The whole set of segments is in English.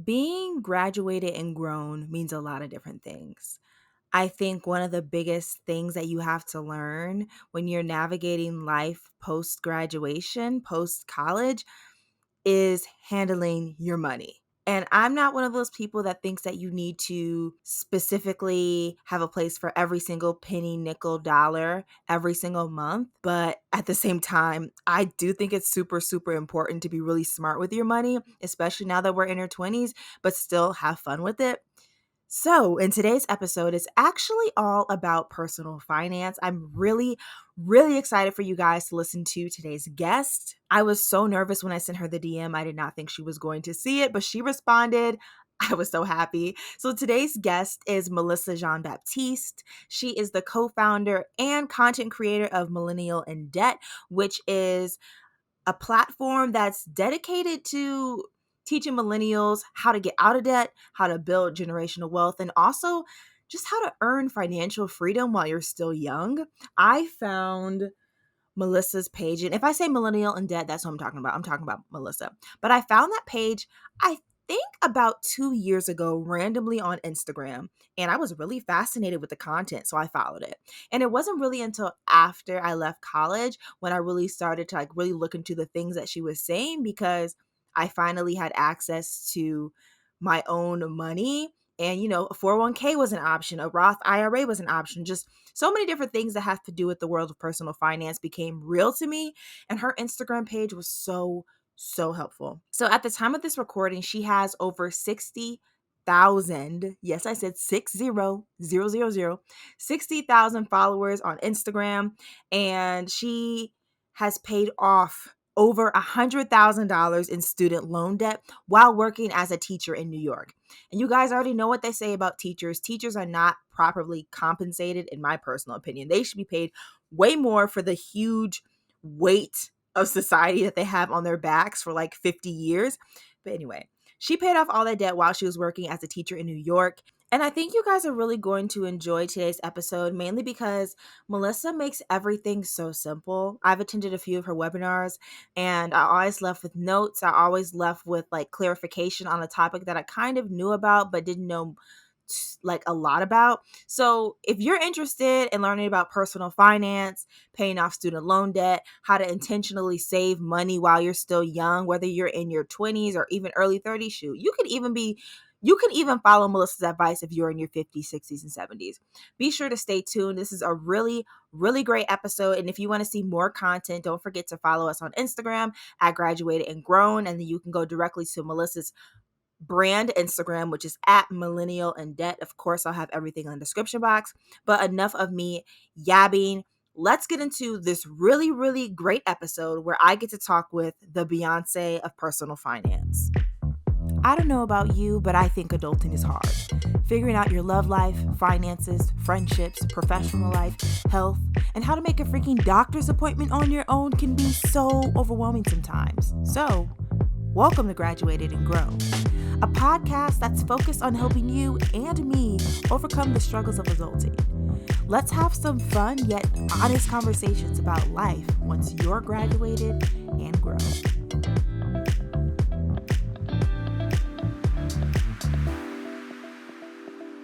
Being graduated and grown means a lot of different things. I think one of the biggest things that you have to learn when you're navigating life post graduation, post college, is handling your money. And I'm not one of those people that thinks that you need to specifically have a place for every single penny, nickel, dollar every single month. But at the same time, I do think it's super, super important to be really smart with your money, especially now that we're in our 20s, but still have fun with it. So, in today's episode, it's actually all about personal finance. I'm really, really excited for you guys to listen to today's guest. I was so nervous when I sent her the DM. I did not think she was going to see it, but she responded. I was so happy. So, today's guest is Melissa Jean-Baptiste. She is the co founder and content creator of Millennial in Debt, which is a platform that's dedicated to teaching millennials how to get out of debt, how to build generational wealth, and also just how to earn financial freedom while you're still young. I found Melissa's page, and if I say millennial in debt, that's what I'm talking about. I'm talking about Melissa. But I found that page, I think about 2 years ago, randomly on Instagram, and I was really fascinated with the content, so I followed it. And it wasn't really until after I left college when I really started to really look into the things that she was saying, because I finally had access to my own money. And, a 401k was an option, a Roth IRA was an option, just so many different things that have to do with the world of personal finance became real to me. And her Instagram page was so, so helpful. So at the time of this recording, she has over 60,000, yes, I said 60,000 followers on Instagram. And she has paid off over $100,000 in student loan debt while working as a teacher in New York. And you guys already know what they say about teachers. Teachers are not properly compensated, in my personal opinion. They should be paid way more for the huge weight of society that they have on their backs for like 50 years. But anyway, she paid off all that debt while she was working as a teacher in New York. And I think you guys are really going to enjoy today's episode, mainly because Melissa makes everything so simple. I've attended a few of her webinars, and I always left with notes. I always left with like clarification on a topic that I kind of knew about, but didn't know like a lot about. So if you're interested in learning about personal finance, paying off student loan debt, how to intentionally save money while you're still young, whether you're in your 20s or even early 30s, shoot, you can even follow Melissa's advice if you're in your 50s, 60s, and 70s. Be sure to stay tuned. This is a really, really great episode. And if you want to see more content, don't forget to follow us on Instagram at Graduated and Grown. And then you can go directly to Melissa's brand Instagram, which is at Millennial in Debt. Of course, I'll have everything in the description box. But enough of me yabbing. Let's get into this really, really great episode where I get to talk with the Beyonce of personal finance. I don't know about you, but I think adulting is hard. Figuring out your love life, finances, friendships, professional life, health, and how to make a freaking doctor's appointment on your own can be so overwhelming sometimes. So, welcome to Graduated and Grown, a podcast that's focused on helping you and me overcome the struggles of adulting. Let's have some fun yet honest conversations about life once you're graduated and grown.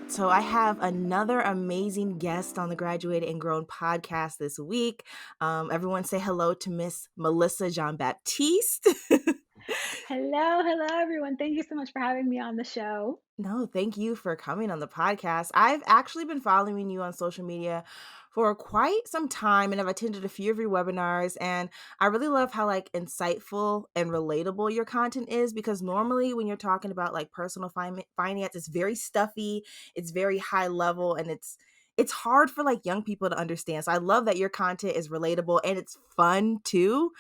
So I have another amazing guest on the Graduated and Grown podcast this week. Everyone say hello to Miss Melissa Jean-Baptiste. Hello, everyone. Thank you so much for having me on the show. No, thank you for coming on the podcast. I've actually been following you on social media for quite some time, and I've attended a few of your webinars, and I really love how like insightful and relatable your content is, because normally when you're talking about like personal finance, it's very stuffy, it's very high level, and it's hard for like young people to understand. So I love that your content is relatable and it's fun too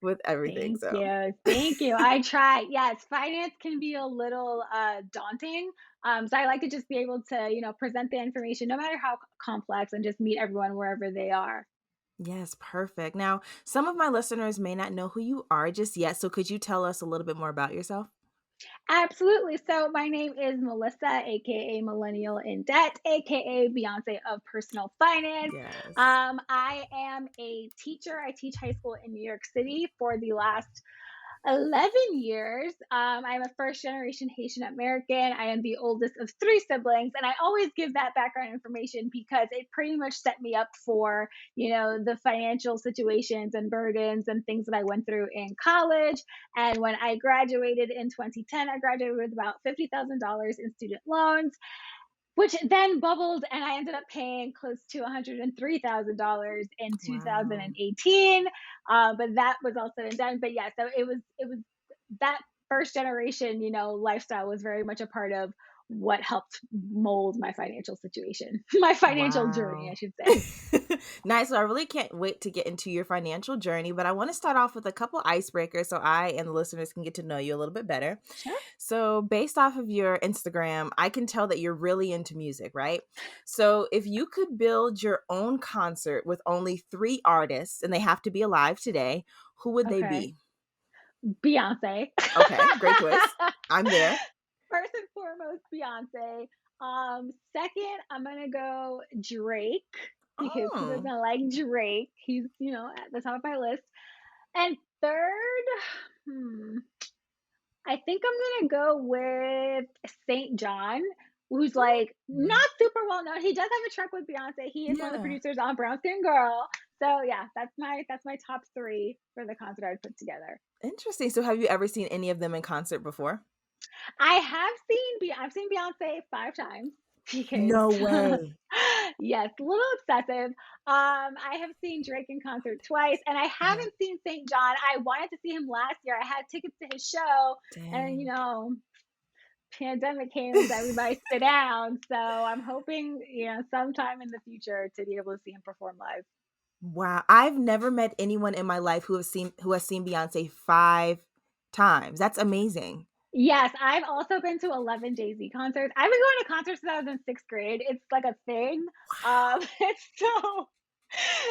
with everything. Thank So you. Thank you. I try. Yes, finance can be a little daunting. So I like to just be able to, present the information no matter how complex and just meet everyone wherever they are. yes, perfect. Now, some of my listeners may not know who you are just yet, so could you tell us a little bit more about yourself? Absolutely. So my name is Melissa, aka Millennial in Debt, aka Beyonce of Personal Finance. Yes. I am a teacher. I teach high school in New York City for the last 11 years. I'm a first generation Haitian American. I am the oldest of three siblings. And I always give that background information because it pretty much set me up for, the financial situations and burdens and things that I went through in college. And when I graduated in 2010, I graduated with about $50,000 in student loans, which then bubbled, and I ended up paying close to $103,000 in Wow. 2018. But that was all said and done. But yeah, so it was that first generation, lifestyle was very much a part of what helped mold my financial situation, my financial journey, I Wow. should say. Nice. So I really can't wait to get into your financial journey, but I want to start off with a couple icebreakers so I and the listeners can get to know you a little bit better. Sure. So, based off of your Instagram, I can tell that you're really into music, right? So, if you could build your own concert with only three artists and they have to be alive today, who would they Okay. be? Beyonce. Okay, great choice. I'm there. First and foremost, Beyonce. Second, I'm gonna go Drake because who Oh, doesn't like Drake? He's, at the top of my list. And third, hmm, I think I'm gonna go with Saint John, who's like mm, not super well known. He does have a track with Beyonce. He is one of the yeah. producers on Brown Skin Girl. So yeah, that's my top three for the concert I'd put together. Interesting. So, have you ever seen any of them in concert before? I've seen Beyonce 5 times because No way. yes, a little excessive. I have seen Drake in concert twice, and I Uh-huh. haven't seen St. John. I wanted to see him last year. I had tickets to his show, and Dang. pandemic came, so everybody sit down. So I'm hoping, sometime in the future to be able to see him perform live. Wow, I've never met anyone in my life who has seen Beyoncé 5 times. That's amazing. Yes, I've also been to 11 Jay-Z concerts. I've been going to concerts since I was in 6th grade. It's like a thing. Wow. It's so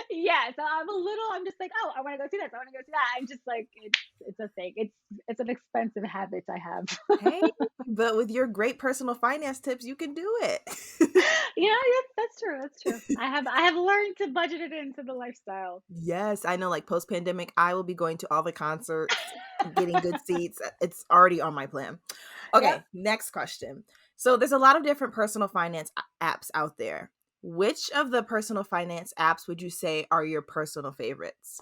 yeah, so I'm just like, "Oh, I wanna go see this, I wanna go see that." I'm just like, it's a thing. It's an expensive habit I have. Hey, but with your great personal finance tips, you can do it. That's true, that's true. I have learned to budget it into the lifestyle. Yes, I know, like, post-pandemic, I will be going to all the concerts, getting good seats. It's already on my plan. Yep. Okay, next question. So there's a lot of different personal finance apps out there. Which of the personal finance apps would you say are your personal favorites?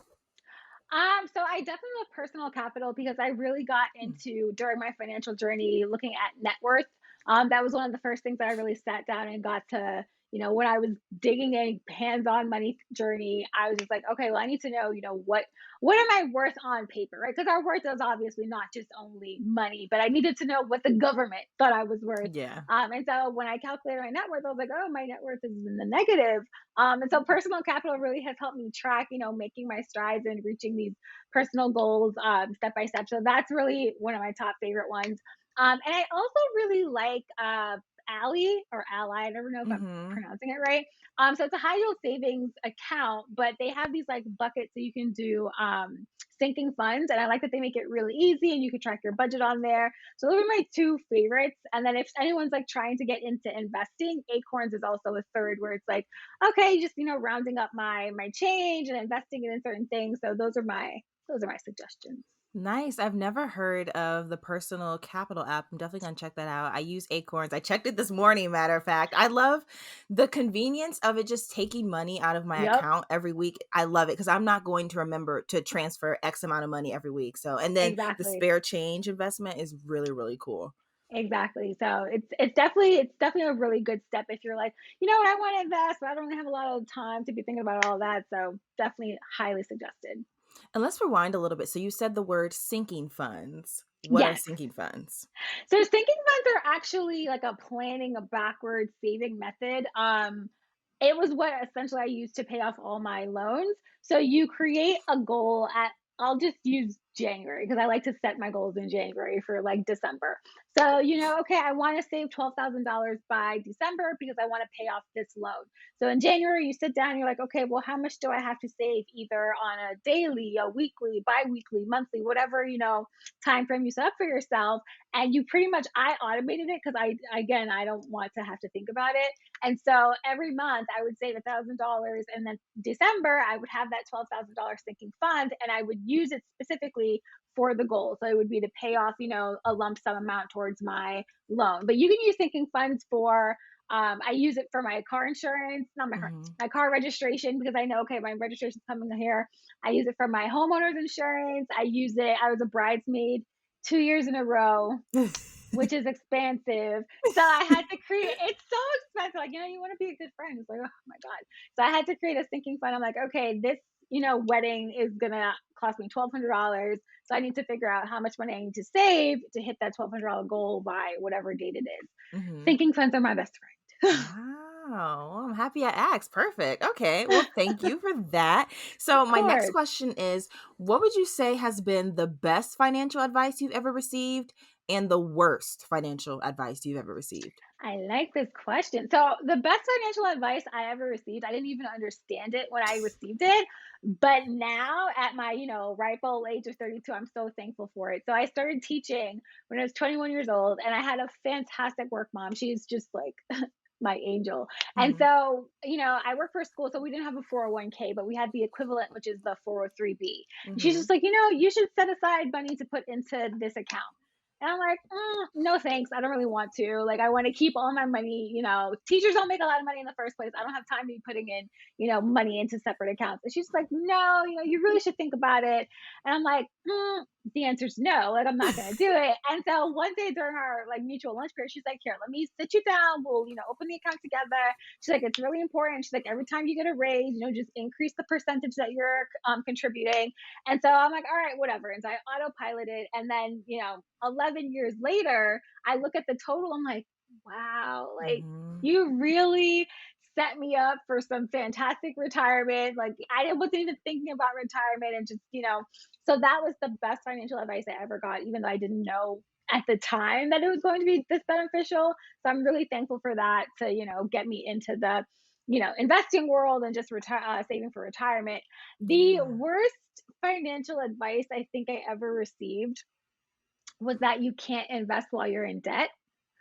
So I definitely love personal capital because I really got Hmm, into during my financial journey looking at net worth. That was one of the first things that I really sat down and got to, when I was digging a hands-on money journey, I was just like, okay, well, I need to know, what am I worth on paper, right? Because our worth is obviously not just only money, but I needed to know what the government thought I was worth. yeah. And so when I calculated my net worth, I was like, oh, my net worth is in the negative. And so personal capital really has helped me track, making my strides and reaching these personal goals step by step. So that's really one of my top favorite ones. And I also really like Ally or Ally. I never know if I'm Mhm. pronouncing it right. So it's a high yield savings account, but they have these like buckets so you can do sinking funds. And I like that they make it really easy and you can track your budget on there. So those are my two favorites. And then if anyone's like trying to get into investing, Acorns is also a third where it's like, okay, just rounding up my change and investing it in certain things. So those are my suggestions. Nice. I've never heard of the personal capital app. I'm definitely gonna check that out. I use Acorns. I checked it this morning, matter of fact. I love the convenience of it just taking money out of my Yep, account every week. I love it because I'm not going to remember to transfer X amount of money every week. So, and then the exactly. spare change investment is really, really cool. Exactly. So it's definitely a really good step if you're like, you know what, I want to invest, but I don't really have a lot of time to be thinking about all that. So definitely highly suggested. And let's rewind a little bit. So you said the word sinking funds. What are Yes. sinking funds? So sinking funds are actually like a planning a backward saving method. It was what essentially I used to pay off all my loans. So you create a goal at I'll just use January because I like to set my goals in January for like December. So, okay, I want to save $12,000 by December because I want to pay off this loan. So in January, you sit down, you're like, okay, well, how much do I have to save either on a daily, a weekly, bi weekly, monthly, whatever, time frame you set up for yourself, and you pretty much I automated it because I don't want to have to think about it. And so every month I would save $1,000, and then December I would have that $12,000 sinking fund, and I would use it specifically specifically for the goal. So it would be to pay off, a lump sum amount towards my loan. But you can use sinking funds for, I use it for my car insurance, not my car, Mhm. my car registration, because I know, okay, my registration's coming here. I use it for my homeowner's insurance. I was a bridesmaid 2 years in a row, which is expensive. So I had to create, it's so expensive. Like, you want to be a good friend. It's like, oh my God. So I had to create a sinking fund. I'm like, okay, this, wedding is gonna cost me $1,200. So I need to figure out how much money I need to save to hit that $1,200 goal by whatever date it is. Mhm. Sinking funds are my best friend. Wow. I'm happy I asked. Perfect. Okay. Well, thank you for that. Of So, my next course. question is, what would you say has been the best financial advice you've ever received and the worst financial advice you've ever received? I like this question. So, the best financial advice I ever received, I didn't even understand it when I received it. But now, at my, ripe old age of 32, I'm so thankful for it. So, I started teaching when I was 21 years old, and I had a fantastic work mom. She's just like my angel. And Mhm. so, I work for a school, so we didn't have a 401k, but we had the equivalent, which is the 403b. And she's just Mhm. like, you should set aside money to put into this account. And I'm like, no, thanks. I don't really want to. Like, I want to keep all my money. Teachers don't make a lot of money in the first place. I don't have time to be putting in, money into separate accounts. And she's like, no, you really should think about it. And I'm like, the answer's no. Like, I'm not going to do it. And so one day during our like mutual lunch period, she's like, here, let me sit you down. We'll, open the account together. She's like, it's really important. She's like, every time you get a raise, just increase the percentage that you're contributing. And so I'm like, all right, whatever. And so I autopiloted. And then, 11 years later, I look at the total. I'm like, wow, like Mhm. you really set me up for some fantastic retirement. Like I wasn't even thinking about retirement and just, so that was the best financial advice I ever got, even though I didn't know at the time that it was going to be this beneficial. So I'm really thankful for that to, get me into the, investing world and just saving for retirement. The Yeah. worst financial advice I think I ever received was that you can't invest while you're in debt.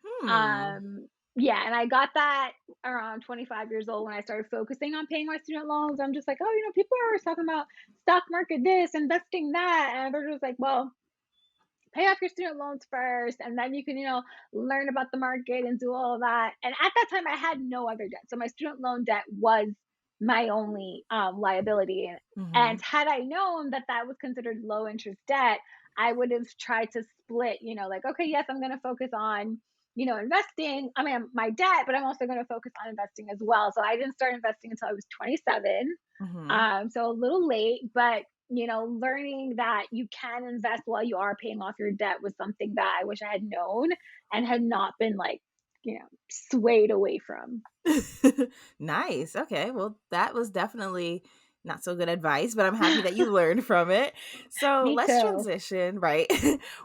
Hmm. Um, yeah, and I got that around 25 years old when I started focusing on paying my student loans. I'm just like, oh, people are always talking about stock market this, investing that. And they're just like, well, pay off your student loans first, and then you can, learn about the market and do all of that. And at that time, I had no other debt. So my student loan debt was my only liability. And Mhm. had I known that that was considered low interest debt, I would have tried to split, like, okay, yes, I'm going to focus on, investing. I mean, my debt, but I'm also going to focus on investing as well. So I didn't start investing until I was 27. Mhm. So a little late, but learning that you can invest while you are paying off your debt was something that I wish I had known and had not been like, swayed away from. Nice. Okay. Well, that was definitely not so good advice, but I'm happy that you learned from it. So Me let's too. transition, right?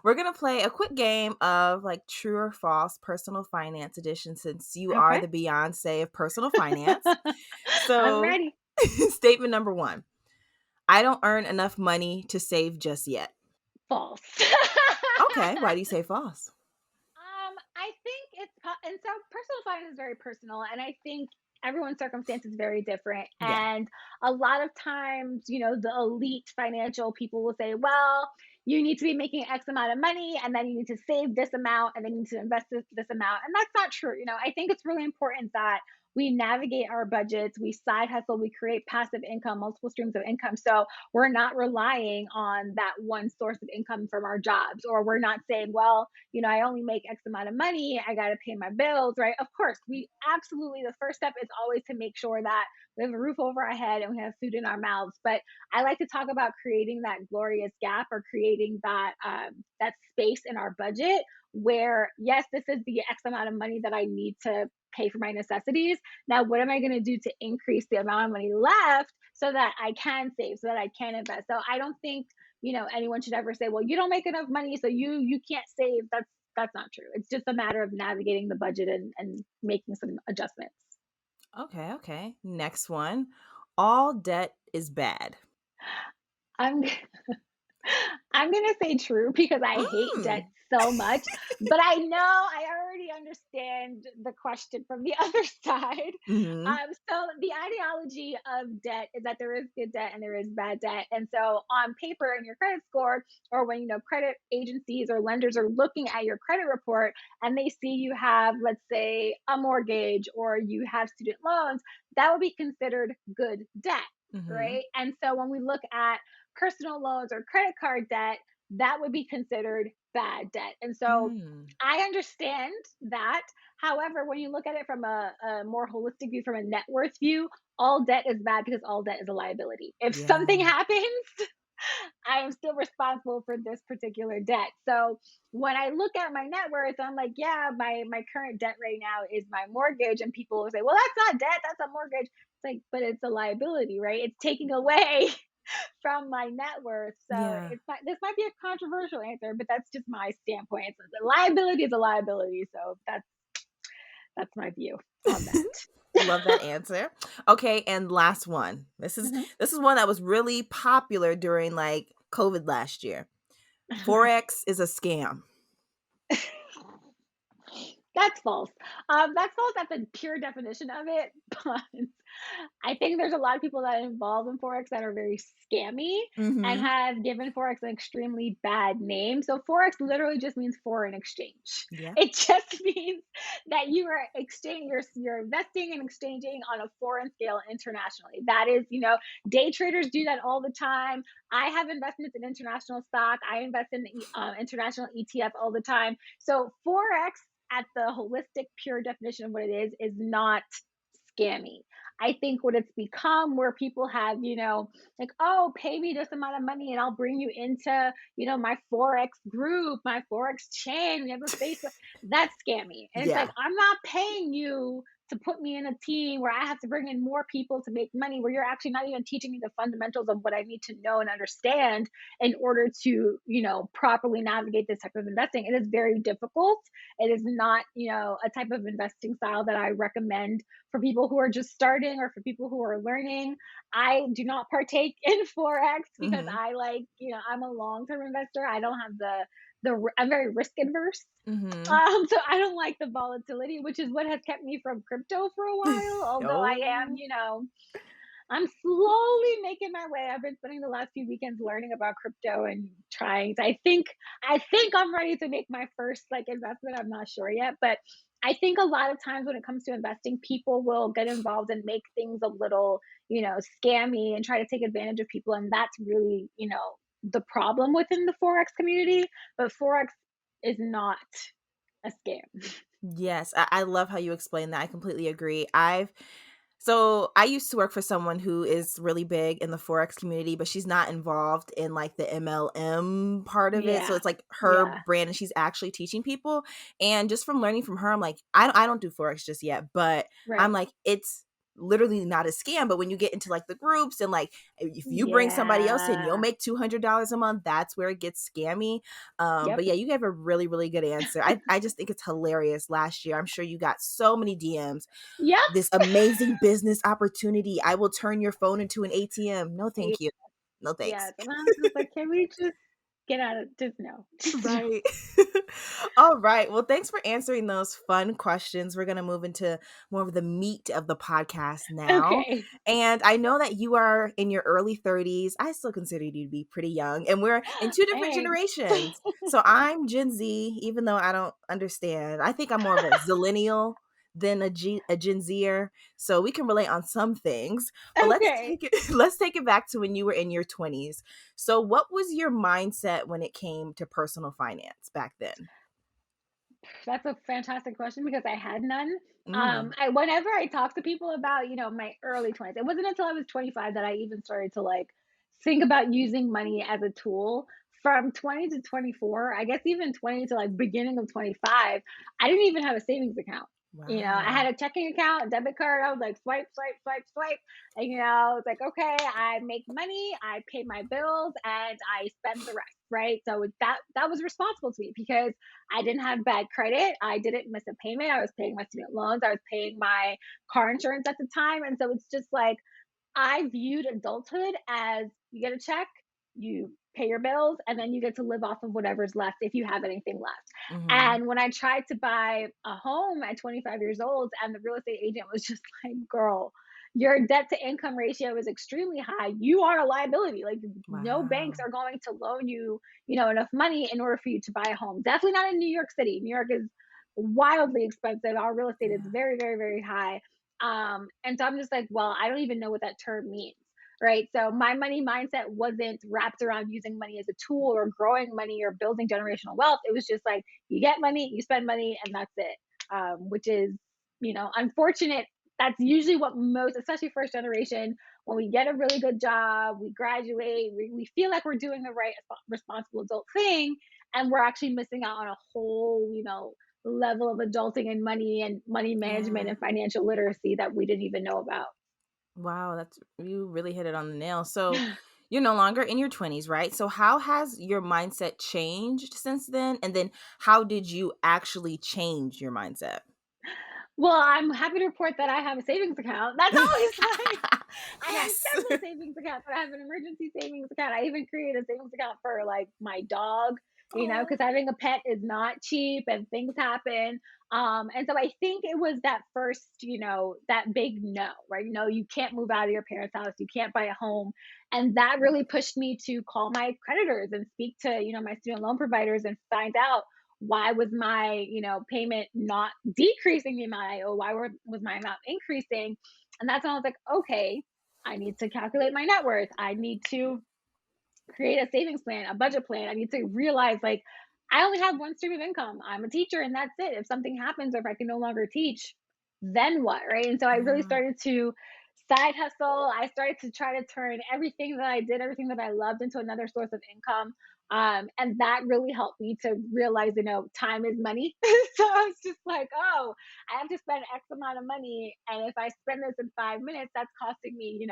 We're going to play a quick game of like true or false personal finance edition since you are Okay. the Beyonce of personal finance. I'm So, ready. statement number one: I don't earn enough money to save just yet. False. Okay. Why do you say false? I think and so personal finance is very personal, and I think everyone's circumstance is very different. Yeah. And a lot of times, the elite financial people will say, well, you need to be making X amount of money, and then you need to save this amount, and then you need to invest this amount. And that's not true. I think it's really important that we navigate our budgets, we side hustle, we create passive income, multiple streams of income. So we're not relying on that one source of income from our jobs, or we're not saying, well, I only make X amount of money. I got to pay my bills, right? Of course, we absolutely, the first step is always to make sure that we have a roof over our head and we have food in our mouths. But I like to talk about creating that glorious gap, or creating that space in our budget where, yes, this is the X amount of money that I need to pay for my necessities. Now, what am I going to do to increase the amount of money left so that I can save, so that I can invest? So I don't think anyone should ever say, well, you don't make enough money, so you can't save. That's not true. It's just a matter of navigating the budget and making some adjustments. Okay. Okay. Next one: all debt is bad. I'm I'm gonna say true because I hate debt Mm. so much, but I know I already understand understand the question from the other side. Mhm. So the ideology of debt is that there is good debt and there is bad debt. And so on paper in your credit score, or when credit agencies or lenders are looking at your credit report and they see you have, let's say, a mortgage or you have student loans, that would be considered good debt, Mhm. right? And so when we look at personal loans or credit card debt, that would be considered bad debt. And so Mm. I understand that. However, when you look at it from a more holistic view, from a net worth view, all debt is bad because all debt is a liability. If Yeah. something happens, I am still responsible for this particular debt. So when I look at my net worth, I'm like, yeah, my current debt right now is my mortgage, and people will say, well, that's not debt, that's a mortgage. It's like, but it's a liability, right? It's taking away from my net worth. So Yeah. this might be a controversial answer, but that's just my standpoint. So the liability is a liability. So that's my view on that. Love that answer. Okay, and last one. This is Mhm. this is one that was really popular during like COVID last year. Right. Forex is a scam. That's false. That's false at the pure definition of it. But I think there's a lot of people that are involved in Forex that are very scammy and Mhm. have given Forex an extremely bad name. So Forex literally just means foreign exchange. Yeah. It just means that you are exchanging, you're investing and exchanging on a foreign scale internationally. That is, day traders do that all the time. I have investments in international stock. I invest in international ETF all the time. So Forex, at the holistic, pure definition of what it is not scammy. I think what it's become, where people have, like, oh, pay me this amount of money and I'll bring you into, my Forex group, my Forex chain. We have a Facebook. That's scammy. And it's like, Yeah. I'm not paying you to put me in a team where I have to bring in more people to make money, where you're actually not even teaching me the fundamentals of what I need to know and understand in order to, properly navigate this type of investing. It is very difficult. It is not, a type of investing style that I recommend for people who are just starting or for people who are learning. I do not partake in Forex because Mhm. I like, I'm a long-term investor. I don't have I'm very risk adverse. Mhm. So I don't like the volatility, which is what has kept me from crypto for a while. Although I am, Oh. I'm slowly making my way. I've been spending the last few weekends learning about crypto and trying. I think I'm ready to make my first like investment. I'm not sure yet, but I think a lot of times when it comes to investing, people will get involved and make things a little, scammy and try to take advantage of people, and that's really, the problem within the forex community. But forex is not a scam. Yes, I love how you explain that. I completely agree. I used to work for someone who is really big in the Forex community, but she's not involved in like the MLM part of it. So Yeah. it's like her Yeah. brand and she's actually teaching people. And just from learning from her, I'm like, I don't do Forex just yet, but I'm Right. like, it's literally not a scam. But when you get into like the groups and like if you bring somebody else in, you'll Yeah. make $200 a month. That's where it gets scammy. But Yep. yeah, you gave a really, really good answer. I just think it's hilarious. Last year, I'm sure you got so many DMs, Yep. this amazing business opportunity. I will turn your phone into an ATM. No, Yeah. thank you. No, thanks. Yes. And I'm just like, can we just get out of just no. Just no. Right. All right. Well, thanks for answering those fun questions. We're going to move into more of the meat of the podcast now. Okay. And I know that you are in your early 30s. I still consider you to be pretty young, and we're in two different Thanks. generations. So I'm Gen Z, even though I don't understand. I think I'm more of a zillennial than a Gen Zer. So we can relate on some things. But let's Okay. take it let's take it back to when you were in your 20s. So, what was your mindset when it came to personal finance back then? That's a fantastic question because I had none. Mm, I whenever I talk to people about, my early 20s, it wasn't until I was 25 that I even started to like think about using money as a tool. From 20 to 24, I guess even 20 to like beginning of 25, I didn't even have a savings account. I wow. had a checking account, a debit card. I was like swipe, swipe, swipe, swipe. And I was like, okay, I make money, I pay my bills, and I spend the rest, right? So that was responsible to me because I didn't have bad credit. I didn't miss a payment. I was paying my student loans. I was paying my car insurance at the time. And so it's just like I viewed adulthood as you get a check, you pay your bills, and then you get to live off of whatever's left if you have anything left. Mhm. And when I tried to buy a home at 25 years old, and the real estate agent was just like, girl, your debt to income ratio is extremely high. You are a liability. Like, no banks Wow. are going to loan you, enough money in order for you to buy a home. Definitely not in New York City. New York is wildly expensive. Our real estate is Yeah. very, very, very high. And so I'm just like, well, I don't even know what that term means. Right. So my money mindset wasn't wrapped around using money as a tool or growing money or building generational wealth. It was just like, you get money, you spend money, and that's it. Which is, unfortunate. That's usually what most, especially first generation, when we get a really good job, we graduate, we feel like we're doing the right responsible adult thing, and we're actually missing out on a whole, level of adulting and money management Yeah. and financial literacy that we didn't even know about. Wow, that's you really hit it on the nail. So, you're no longer in your 20s, right? So how has your mindset changed since then? And then how did you actually change your mindset? Well, I'm happy to report that I have a savings account. That's always like, I have Yes. several savings accounts, but I have an emergency savings account. I even created a savings account for like my dog, Oh. because having a pet is not cheap and things happen. And so I think it was that first, that big no, right? No, you can't move out of your parents' house, you can't buy a home. And that really pushed me to call my creditors and speak to, my student loan providers and find out why was my, payment not decreasing the amount I owe? Why was my amount increasing? And that's when I was like, okay, I need to calculate my net worth. I need to create a savings plan, a budget plan. I need to realize like I only have one stream of income. I'm a teacher and that's it. If something happens or if I can no longer teach, then what? Right. And so I really Yeah. started to side hustle. I started to try to turn everything that I did, everything that I loved into another source of income. And that really helped me to realize, time is money. So I was just like, oh, I have to spend X amount of money. And if I spend this in 5 minutes, that's costing me,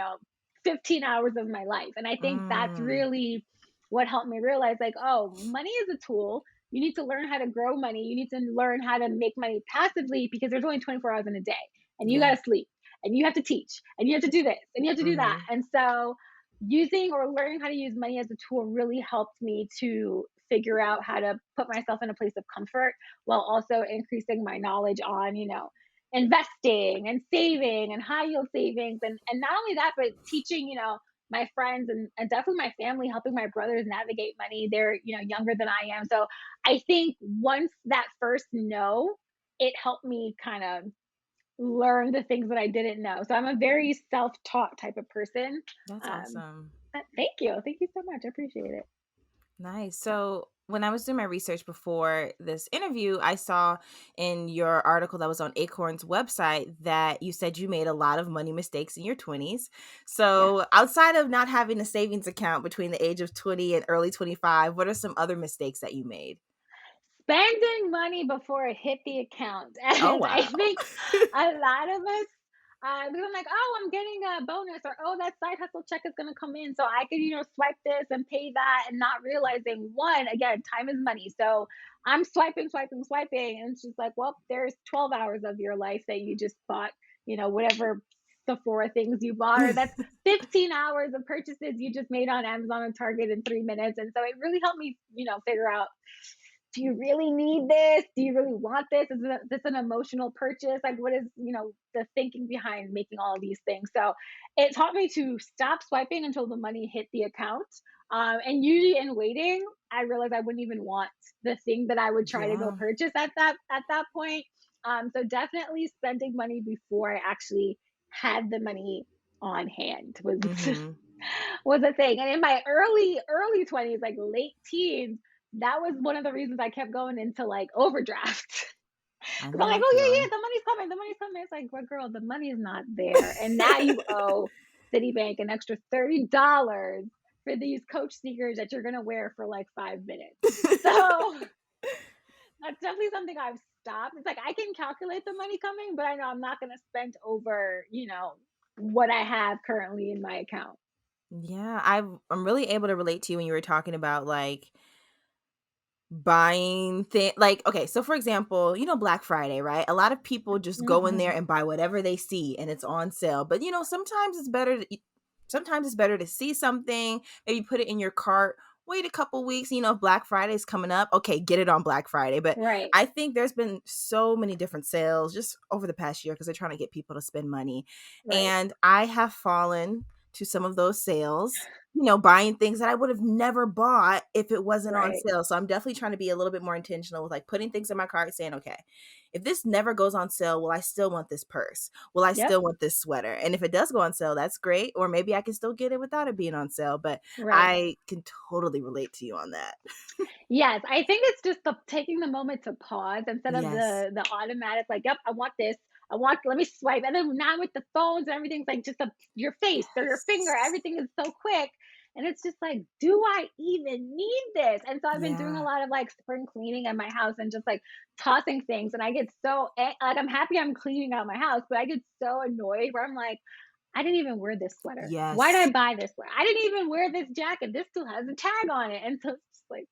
15 hours of my life. And I think that's Mm. really what helped me realize like, oh, money is a tool. You need to learn how to grow money. You need to learn how to make money passively because there's only 24 hours in a day and you got Yeah. to sleep and you have to teach and you have to do this and you have to do that. Mhm. And so using or learning how to use money as a tool really helped me to figure out how to put myself in a place of comfort while also increasing my knowledge on, investing and saving and high yield savings and not only that but teaching my friends and definitely my family, helping my brothers navigate money. They're younger than I am, so I think once that first no, it helped me kind of learn the things that I didn't know. So I'm a very self-taught type of person. That's um awesome. thank you so much, I appreciate it. Nice. So, when I was doing my research before this interview, I saw in your article that was on Acorns website that you said you made a lot of money mistakes in your 20s. Yes. So, outside of not having a savings account between the age of 20 and early 25, what are some other mistakes that you made? Spending money before it hit the account. Oh, And I wow. think a lot of us, because I'm like, oh, I'm getting a bonus, or oh, that side hustle check is going to come in. So I could, swipe this and pay that, and not realizing one, again, time is money. So I'm swiping, swiping, swiping. And it's just like, well, there's 12 hours of your life that you just bought, whatever Sephora things you bought, or that's 15 hours of purchases you just made on Amazon and Target in 3 minutes. And so it really helped me, figure out, do you really need this? Do you really want this? Is this an emotional purchase? Like, what is, the thinking behind making all of these things? So it taught me to stop swiping until the money hit the account. And usually in waiting, I realized I wouldn't even want the thing that I would try to go Yeah. purchase at that point. So definitely spending money before I actually had the money on hand was Mhm. was a thing. And in my early 20s, like late teens, that was one of the reasons I kept going into like overdraft. I Because know I'm like, that oh yeah, yeah, feeling. the money's coming, the money's coming. It's like, well, girl, the money's not there, and now you owe Citibank an extra $30 for these Coach sneakers that you're gonna wear for like 5 minutes. So that's definitely something I've stopped. It's like I can calculate the money coming, but I know I'm not gonna spend over, what I have currently in my account. Yeah, I'm really able to relate to you when you were talking about like buying like, okay, so for example, Black Friday, right? A lot of people just go in there Mhm. and buy whatever they see and it's on sale. But sometimes it's better to see something, maybe put it in your cart wait a couple weeks, if Black Friday's coming up, okay, get it on Black Friday. But Right. I think there's been so many different sales just over the past year because they're trying to get people to spend money. Right. And I have fallen to some of those sales, buying things that I would have never bought if it wasn't on Right. sale. So I'm definitely trying to be a little bit more intentional with like putting things in my cart saying, okay, if this never goes on sale, will I still want this purse? Will I Yep. still want this sweater? And if it does go on sale, that's great. Or maybe I can still get it without it being on sale. But Right. I can totally relate to you on that. Yes, I think it's just the taking the moment to pause instead of Yes. the automatic like, "Yep, I want this. I want let me swipe." And then now with the phones, everything's like just your face or your finger, Yes. everything is so quick. And it's just like, "Do I even need this?" And so I've been doing a Yeah. lot of like spring cleaning at my house and just like tossing things. And I get so like I'm happy I'm cleaning out my house, but I get so annoyed where I'm like, I didn't even wear this sweater. Why did I Yes. buy this sweater? I didn't even wear this jacket. This still has a tag on it. And so it's just like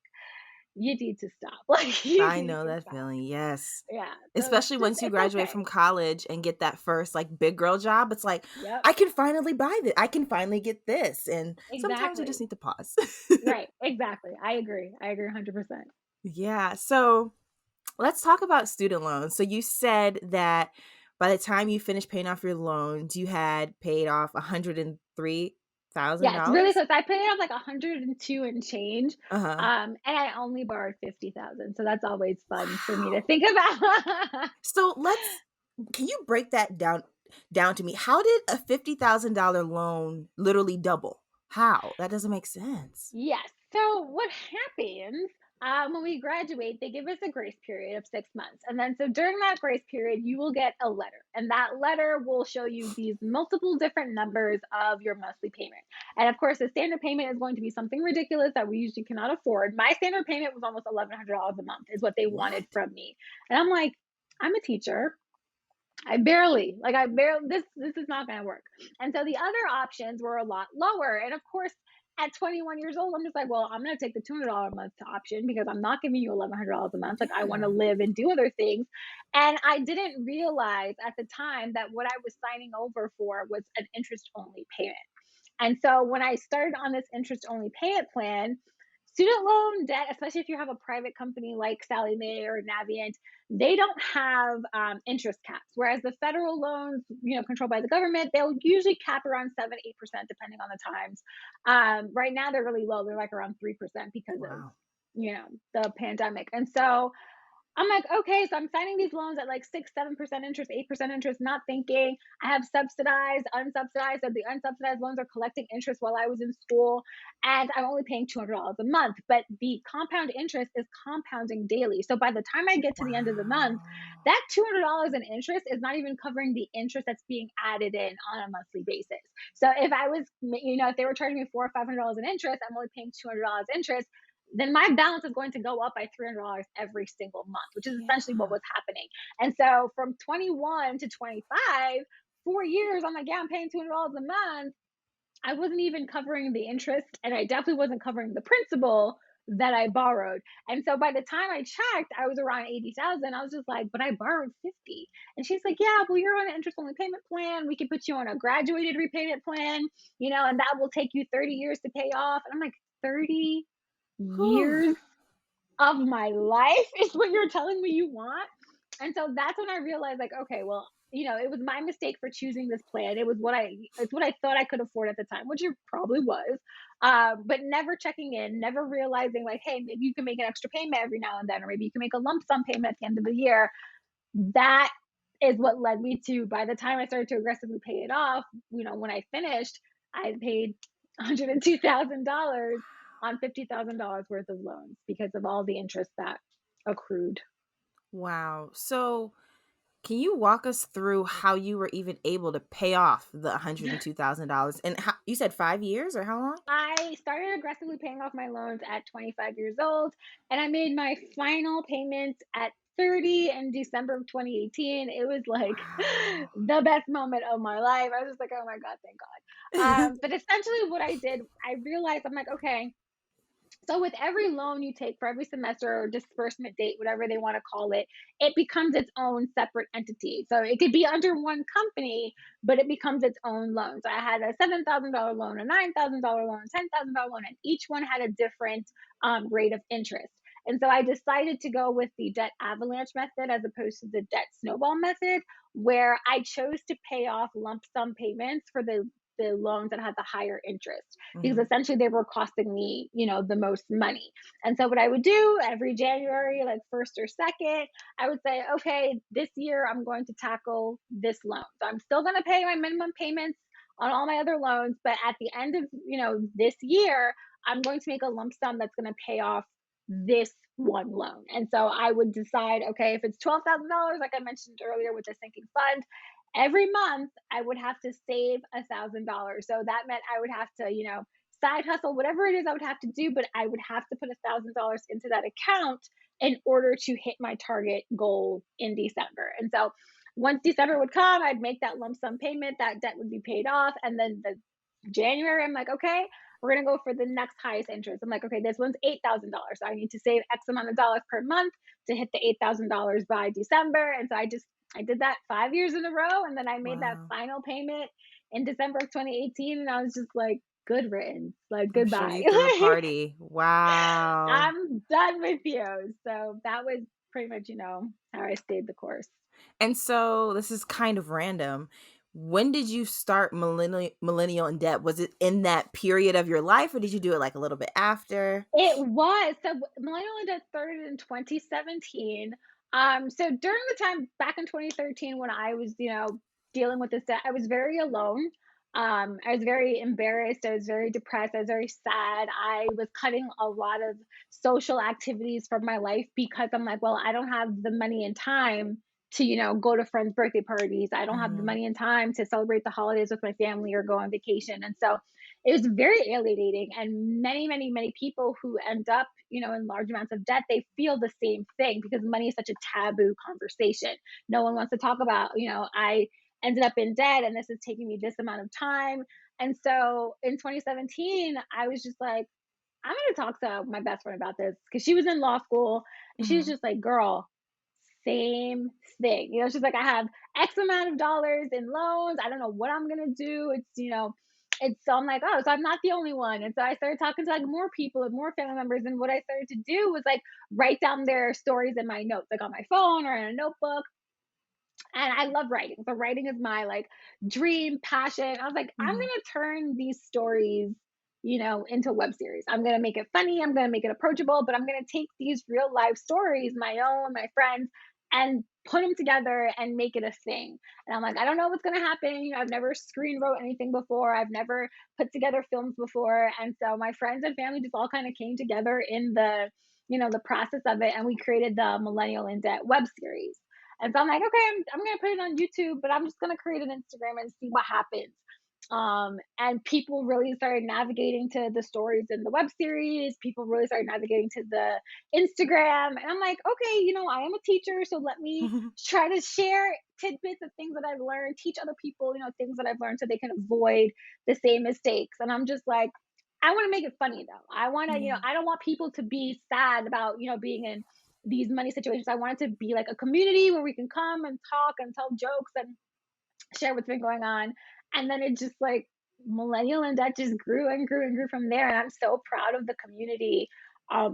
you need to stop. Like, you I need know to that stop. feeling. Yes. Yeah. So Especially just once you it's graduate okay. from college and get that first like big girl job, it's like, Yep. I can finally buy this. I can finally get this. And sometimes you just Exactly. need to pause. Right. Exactly. I agree. I agree 100%. Yeah. So let's talk about student loans. So you said that by the time you finished paying off your loans, you had paid off Yes, really $103,000. close. I paid off like 102 and change. Uh-huh. And I only borrowed 50,000. So that's always fun for me to Wow. think about. So can you break that down to me? How did a $50,000 loan literally double? How? That doesn't make sense. Yes. So what happens when we graduate? They give us a grace period of 6 months, and then so during that grace period, you will get a letter, and that letter will show you these multiple different numbers of your monthly payment. And of course, the standard payment is going to be something ridiculous that we usually cannot afford. My standard payment was almost $1,100 a month, is what they wanted What? from me, and I'm like, I'm a teacher. I barely this is not gonna work. And so the other options were a lot lower. And of course, at 21 years old, I'm just like, well, I'm gonna take the $200 a month option because I'm not giving you $1,100 a month. Like I want to Yeah. live and do other things. And I didn't realize at the time that what I was signing over for was an interest only payment. And so when I started on this interest only payment plan, student loan debt, especially if you have a private company like Sally Mae or Navient, they don't have interest caps. Whereas the federal loans, controlled by the government, they'll usually cap around 7 to 8% depending on the times. Right now they're really low; they're like around 3% because of Wow. the pandemic. And so I'm like, okay, so I'm signing these loans at like 6, 7% interest, 8% interest, not thinking I have subsidized, unsubsidized. So the unsubsidized loans are collecting interest while I was in school, and I'm only paying $200 a month. But the compound interest is compounding daily. So by the time I get to the end of the month, Wow. that $200 in interest is not even covering the interest that's being added in on a monthly basis. So if I was, if they were charging me $400 or $500 in interest, I'm only paying $200 interest, then my balance is going to go up by $300 every single month, which is essentially what Yeah. was happening. And so from 21 to 25, 4 years, I'm like, yeah, I'm paying $200 a month. I wasn't even covering the interest, and I definitely wasn't covering the principal that I borrowed. And so by the time I checked, I was around 80,000. I was just like, but I borrowed 50. And she's like, yeah, well, you're on an interest only payment plan. We can put you on a graduated repayment plan, and that will take you 30 years to pay off. And I'm like, 30 Whew. years of my life is what you're telling me you want? And so that's when I realized, like, okay, well, it was my mistake for choosing this plan. It's what I thought I could afford at the time, which it probably was. But never checking in, never realizing like, hey, maybe you can make an extra payment every now and then, or maybe you can make a lump sum payment at the end of the year. That is what led me to, by the time I started to aggressively pay it off, when I finished, I had paid $102,000 on $50,000 worth of loans because of all the interest that accrued. Wow. So can you walk us through how you were even able to pay off the $102,000? And how, you said 5 years or how long? I started aggressively paying off my loans at 25 years old, and I made my final payment at 30 in December of 2018. It was like Wow. the best moment of my life. I was just like, oh my God, thank God. But essentially, what I did, I realized I'm like, okay, So with every loan you take for every semester or disbursement date, whatever they want to call it, it becomes its own separate entity. So it could be under one company, but it becomes its own loan. So I had a $7,000 loan, a $9,000 loan, $10,000 loan, and each one had a different rate of interest. And so I decided to go with the debt avalanche method as opposed to the debt snowball method, where I chose to pay off lump sum payments for the loans that had the higher interest, because Mhm. essentially they were costing me, the most money. And so what I would do every January, like first or second, I would say, okay, this year I'm going to tackle this loan. So I'm still going to pay my minimum payments on all my other loans, but at the end of, this year, I'm going to make a lump sum that's going to pay off this one loan. And so I would decide, okay, if it's $12,000, like I mentioned earlier with the sinking fund, every month I would have to save $1,000. So that meant I would have to, side hustle, whatever it is I would have to do, but I would have to put $1,000 into that account in order to hit my target goal in December. And so once December would come, I'd make that lump sum payment, that debt would be paid off. And then the January, I'm like, okay, we're gonna go for the next highest interest. I'm like, okay, this one's $8,000. So I need to save X amount of dollars per month to hit the $8,000 by December. And so I did that 5 years in a row, and then I made that Wow. final payment in December of 2018, and I was just like, good riddance, like I'm sure goodbye. you threw a party. Wow. I'm done with you. So that was pretty much, how I stayed the course. And so this is kind of random. When did you start millennial in debt? Was it in that period of your life, or did you do it like a little bit after? It was. So Millennial Index started in 2017. So during the time back in 2013 when I was, dealing with this debt, I was very alone. I was very embarrassed. I was very depressed. I was very sad. I was cutting a lot of social activities from my life because I'm like, well, I don't have the money and time to, go to friends' birthday parties. I don't have the Mhm. money and time to celebrate the holidays with my family or go on vacation. And so it was very alienating, and many, many, many people who end up, in large amounts of debt, they feel the same thing because money is such a taboo conversation. No one wants to talk about, I ended up in debt and this is taking me this amount of time. And so in 2017 I was just like, I'm going to talk to my best friend about this, because she was in law school, and she was Mhm. just like, girl, same thing. She's like, I have X amount of dollars in loans. I don't know what I'm gonna do. It's so I'm like, oh, so I'm not the only one. And so I started talking to like more people and more family members. And what I started to do was like write down their stories in my notes, like on my phone or in a notebook. And I love writing. So writing is my like dream passion. I was like, I'm Mhm. gonna turn these stories, into a web series. I'm gonna make it funny. I'm gonna make it approachable, but I'm gonna take these real life stories, my own, my friends, and put them together and make it a thing. And I'm like, I don't know what's gonna happen. I've never screen wrote anything before. I've never put together films before. And so my friends and family just all kind of came together in the process of it, and we created the Millennial in Debt web series. And so I'm like, okay, I'm gonna put it on YouTube, but I'm just gonna create an Instagram and see what happens. And people really started navigating to the stories in the web series. People really started navigating to the Instagram. And I'm like, okay, I am a teacher, so let me try to share tidbits of things that I've learned, teach other people, things that I've learned so they can avoid the same mistakes. And I'm just like, I want to make it funny though. I want to, Yeah. I don't want people to be sad about, being in these money situations. I want it to be like a community where we can come and talk and tell jokes and share what's been going on. And then it just like Millennial and Debt just grew and grew and grew from there. And I'm so proud of the community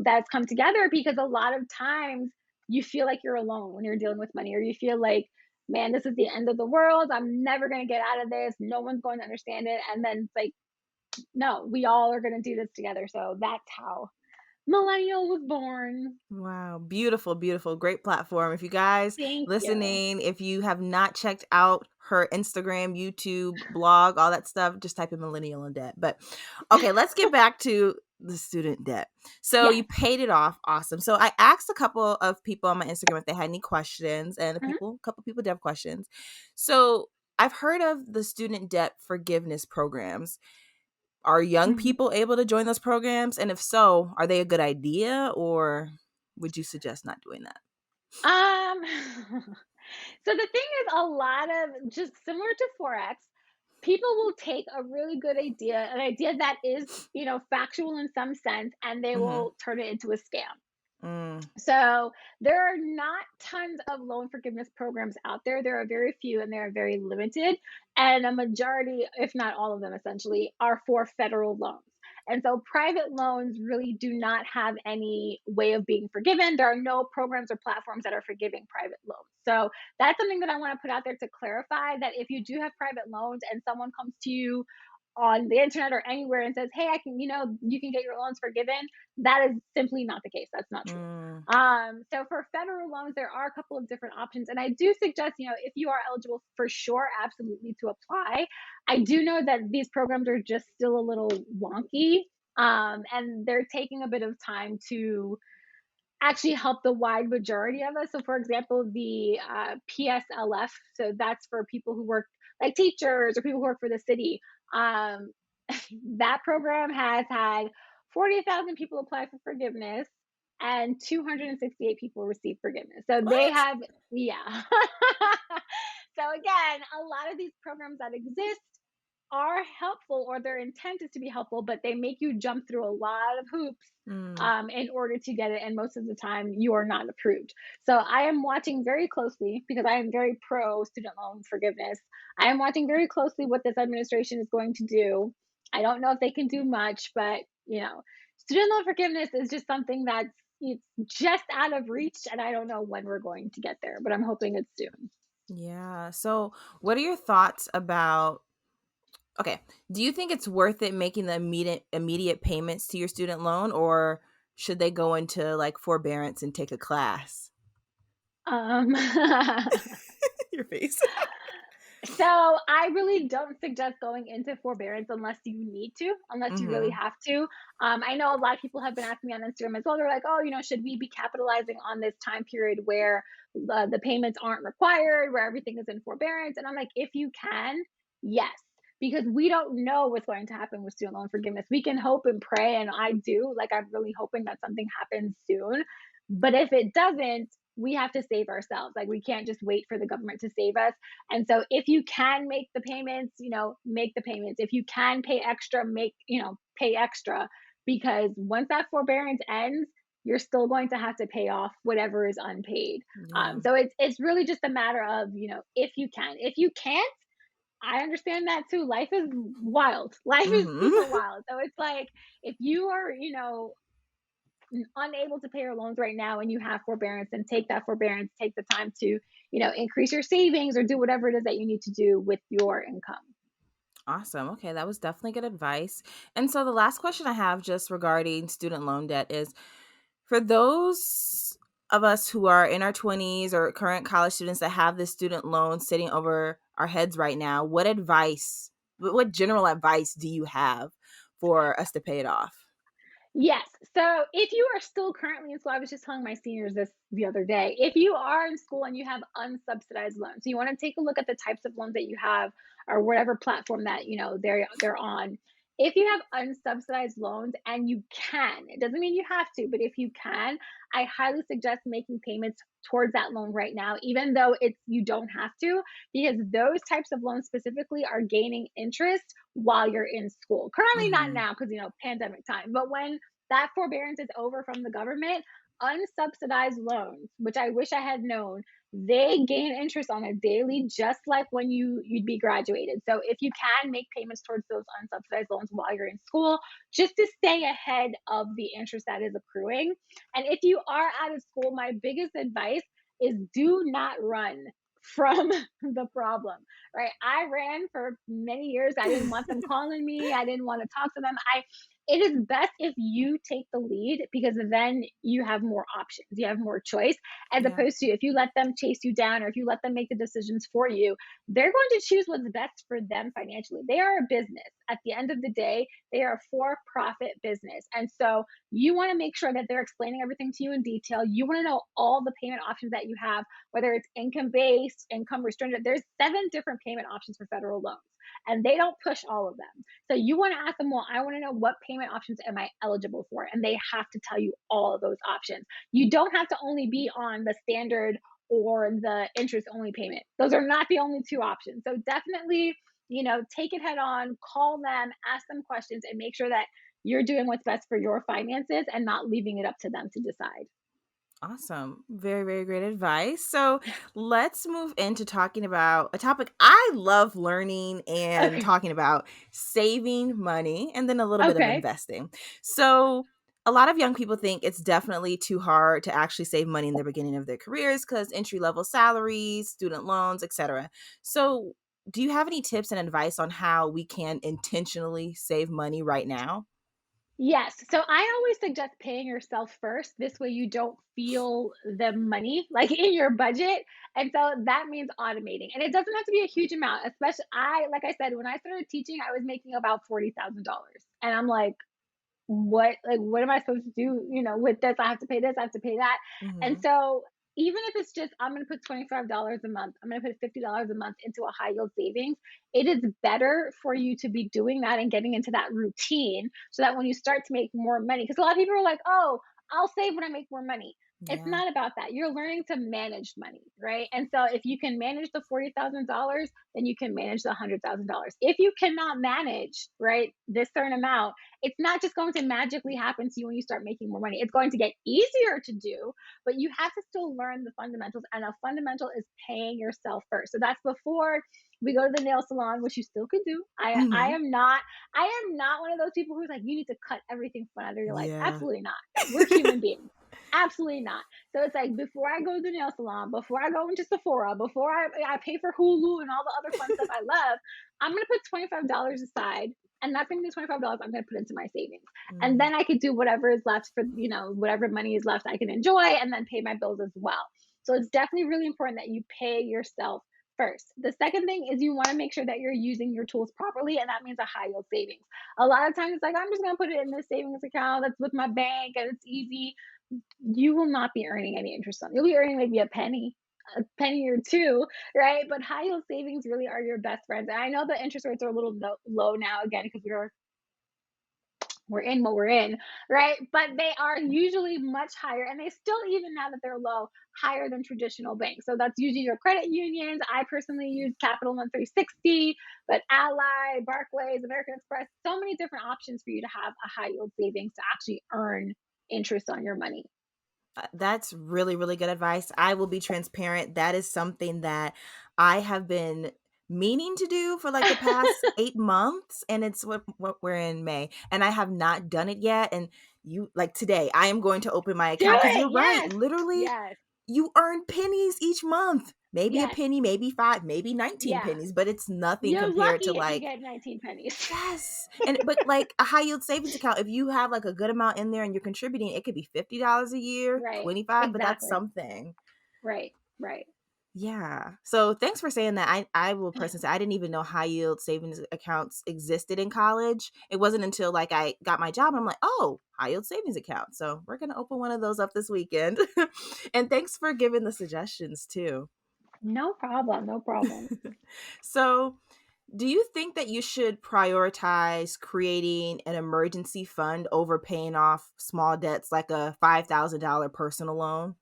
that's come together, because a lot of times you feel like you're alone when you're dealing with money, or you feel like, man, this is the end of the world. I'm never going to get out of this. No one's going to understand it. And then it's like, no, we all are going to do this together. So that's how Millennial was born. Wow, beautiful, beautiful, great platform. If you guys Thank you. listening, if you have not checked out her Instagram, YouTube, blog, all that stuff, just type in Millennial in Debt. But okay, let's get back to the student debt. So Yes. you paid it off, awesome. So I asked a couple of people on my Instagram if they had any questions, and Mhm. a couple people did have questions. So I've heard of the student debt forgiveness programs. Are young Mhm. people able to join those programs? And if so, are they a good idea, or would you suggest not doing that? Um, so the thing is, a lot of, just similar to Forex, People will take a really good idea, an idea that is, factual in some sense, and they Mhm. will turn it into a scam. Mm. So there are not tons of loan forgiveness programs out there. There are very few and they're very limited. And a majority, if not all of them essentially, are for federal loans. And so private loans really do not have any way of being forgiven. There are no programs or platforms that are forgiving private loans. So that's something that I want to put out there to clarify that if you do have private loans and someone comes to you on the internet or anywhere and says, "Hey, I can, you can get your loans forgiven," that is simply not the case. That's not true. Mm. So for federal loans, there are a couple of different options, and I do suggest, if you are eligible, for sure, absolutely to apply. I do know that these programs are just still a little wonky, and they're taking a bit of time to actually help the wide majority of us. So, for example, the PSLF, so that's for people who work like teachers or people who work for the city. Um, that program has had 40,000 people apply for forgiveness and 268 people receive forgiveness. So they What? have, yeah. So again, a lot of these programs that exist are helpful, or their intent is to be helpful, but they make you jump through a lot of hoops Mm. in order to get it. And most of the time, you are not approved. So I am watching very closely because I am very pro student loan forgiveness. I am watching very closely what this administration is going to do. I don't know if they can do much, but student loan forgiveness is just something that's it's just out of reach, and I don't know when we're going to get there, but I'm hoping it's soon. Yeah. So, what are your thoughts about okay, do you think it's worth it making the immediate payments to your student loan, or should they go into like forbearance and take a class? Um, Your face. So I really don't suggest going into forbearance unless you need to, unless you really Mhm. have to. I know a lot of people have been asking me on Instagram as well. They're like, "Oh, should we be capitalizing on this time period where the payments aren't required, where everything is in forbearance?" And I'm like, if you can, yes, because we don't know what's going to happen with student loan forgiveness. We can hope and pray, and I do. Like, I'm really hoping that something happens soon. But if it doesn't, we have to save ourselves. Like, we can't just wait for the government to save us. And so if you can make the payments, make the payments. If you can pay extra, pay extra, because once that forbearance ends, you're still going to have to pay off whatever is unpaid. Yeah. So it's really just a matter of, if you can. If you can't, I understand that too. Life is wild. Life is Mhm. super wild. So it's like if you are, unable to pay your loans right now and you have forbearance, and take that forbearance, take the time to increase your savings or do whatever it is that you need to do with your income. Awesome. Okay, that was definitely good advice. And so the last question I have just regarding student loan debt is for those of us who are in our 20s or current college students that have this student loan sitting over our heads right now, what general advice do you have for us to pay it off? Yes. So if you are still currently in school, I was just telling my seniors this the other day. If you are in school and you have unsubsidized loans, so you want to take a look at the types of loans that you have, or whatever platform that they're on. If you have unsubsidized loans and you can, it doesn't mean you have to, but if you can, I highly suggest making payments towards that loan right now, even though it's you don't have to, because those types of loans specifically are gaining interest while you're in school. Currently not Mhm. now because pandemic time, but when that forbearance is over from the government, unsubsidized loans, which I wish I had known, they gain interest on a daily, just like when you'd be graduated. So if you can make payments towards those unsubsidized loans while you're in school, just to stay ahead of the interest that is accruing. And if you are out of school, my biggest advice is do not run from the problem, right? I ran for many years. I didn't want them calling me. I didn't want to talk to them. It is best if you take the lead, because then you have more options. You have more choice, as Yeah. opposed to if you let them chase you down, or if you let them make the decisions for you, they're going to choose what's best for them financially. They are a business. At the end of the day, they are a for-profit business. And so you want to make sure that they're explaining everything to you in detail. You want to know all the payment options that you have, whether it's income based, income restricted. There's 7 different payment options for federal loans, and they don't push all of them. So you want to ask them, well, I want to know what payment options am I eligible for? And they have to tell you all of those options. You don't have to only be on the standard or the interest only payment. Those are not the only 2 options. So definitely take it head on, call them, ask them questions, and make sure that you're doing what's best for your finances and not leaving it up to them to decide. Awesome. Very, very great advice. So let's move into talking about a topic I love learning and Okay. talking about, saving money and then a little bit of Okay. investing. So a lot of young people think it's definitely too hard to actually save money in the beginning of their careers because entry level salaries, student loans, etc. So do you have any tips and advice on how we can intentionally save money right now? Yes. So I always suggest paying yourself first. This way you don't feel the money like in your budget. And so that means automating. And it doesn't have to be a huge amount, especially like I said, when I started teaching, I was making about $40,000. And I'm what am I supposed to do, with this? I have to pay this, I have to pay that. And Hmm. so even if it's just I'm gonna put $25 a month, I'm gonna put $50 a month into a high yield savings, it is better for you to be doing that and getting into that routine so that when you start to make more money, because a lot of people are like, oh, I'll save when I make more money. It's Yeah. not about that. You're learning to manage money, right? And so if you can manage the $40,000, then you can manage the $100,000. If you cannot manage, right, this certain amount, it's not just going to magically happen to you when you start making more money. It's going to get easier to do, but you have to still learn the fundamentals. And a fundamental is paying yourself first. So that's before we go to the nail salon, which you still could do. I Hmm. am not one of those people who's like, you need to cut everything fun out of your life. Yeah. Absolutely not. We're human beings. Absolutely not. So it's like before I go to the nail salon, before I go into Sephora, before I pay for Hulu and all the other fun stuff I love, I'm gonna put $25 aside, and that's gonna be $25 I'm gonna put into my savings. And Mm. then I could do whatever is left for, whatever money is left I can enjoy and then pay my bills as well. So it's definitely really important that you pay yourself first. The second thing is you want to make sure that you're using your tools properly, and that means a high yield savings. A lot of times it's like, I'm just going to put it in this savings account that's with my bank and it's easy. You will not be earning any interest on it. You'll be earning maybe a penny or two, right? But high yield savings really are your best friends. And I know the interest rates are a little low now again because we're in what we're in, right? But they are usually much higher, and they still, even now that they're low, higher than traditional banks. So that's usually your credit unions. I personally use Capital One 360, but Ally, Barclays, American Express, so many different options for you to have a high yield savings to actually earn interest on your money. That's really, really good advice. I will be transparent. That is something that I have been meaning to do for like the past 8 months, and it's what we're in May, and I have not done it yet. And you like today, I am going to open my Do account because it. you're right. Yes. Literally, Yes. you earn pennies each month. Maybe a Yes. penny, maybe five, maybe 19 Yeah. pennies, but it's nothing You're compared to lucky if you like get 19 pennies. yes. And but like a high yield savings account, if you have like a good amount in there and you're contributing, it could be $50 a year, Right. 25, but that's Exactly. something. Right. Right. Yeah. So thanks for saying that. I will personally say I didn't even know high yield savings accounts existed in college. It wasn't until like I got my job and I'm like, oh, high yield savings account. So we're gonna open one of those up this weekend. And thanks for giving the suggestions too. No problem. No problem. So do you think that you should prioritize creating an emergency fund over paying off small debts like a $5,000 personal loan?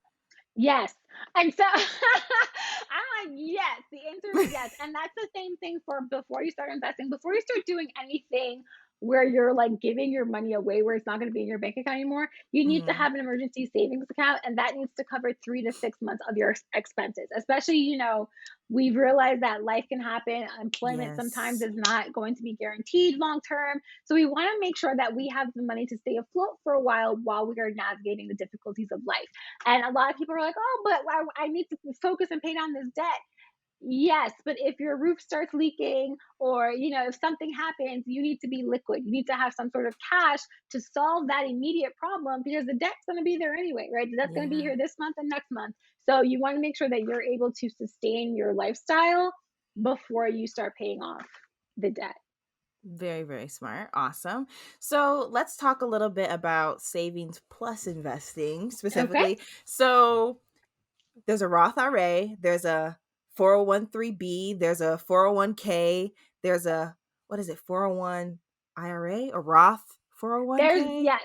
Yes. And so I'm like, yes. The answer is yes. And that's the same thing for before you start investing, before you start doing anything where you're like giving your money away where it's not going to be in your bank account anymore, you need to Mhm. have an emergency savings account, and that needs to cover 3 to 6 months of your expenses. Especially, we've realized that life can happen. Employment sometimes Yes. is not going to be guaranteed long term. So we want to make sure that we have the money to stay afloat for a while we are navigating the difficulties of life. And a lot of people are like, oh, but I need to focus and pay down this debt. Yes, but if your roof starts leaking or, if something happens, you need to be liquid. You need to have some sort of cash to solve that immediate problem because the debt's going to be there anyway, right? The debt's going to be Yeah. here this month and next month. So you want to make sure that you're able to sustain your lifestyle before you start paying off the debt. Very, very smart. Awesome. So let's talk a little bit about savings plus investing Okay. specifically. So there's a Roth IRA, there's a 401(b), there's a 401k, there's a what is it, 401 IRA or Roth There's 401k? yeah,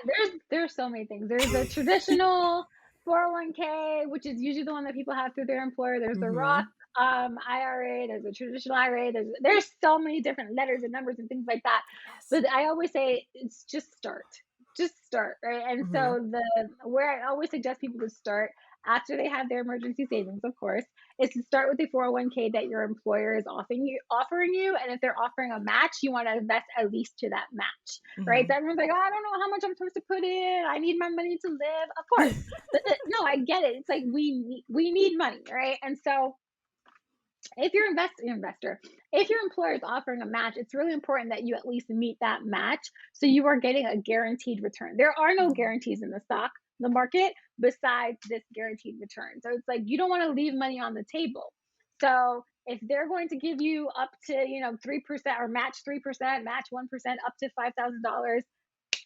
there's so many things. There's a traditional 401k, which is usually the one that people have through their employer. There's the Mm-hmm. Roth. IRA, there's a traditional IRA, there's so many different letters and numbers and things like that. Yes. But I always say it's just start. Just start, right? And Mhm. so the where I always suggest people to start after they have their emergency savings, of course, is to start with the 401k that your employer is offering you. And if they're offering a match, you want to invest at least to that match, right? So Mhm. everyone's like, oh, I don't know how much I'm supposed to put in. I need my money to live. Of course. But no, I get it. It's like we need money, right? And so if you're investor, if your employer is offering a match, it's really important that you at least meet that match so you are getting a guaranteed return. There are no Mhm. guarantees in the market besides this guaranteed return. So it's like you don't want to leave money on the table. So if they're going to give you up to 3% or match 3%, match 1% up to $5,000,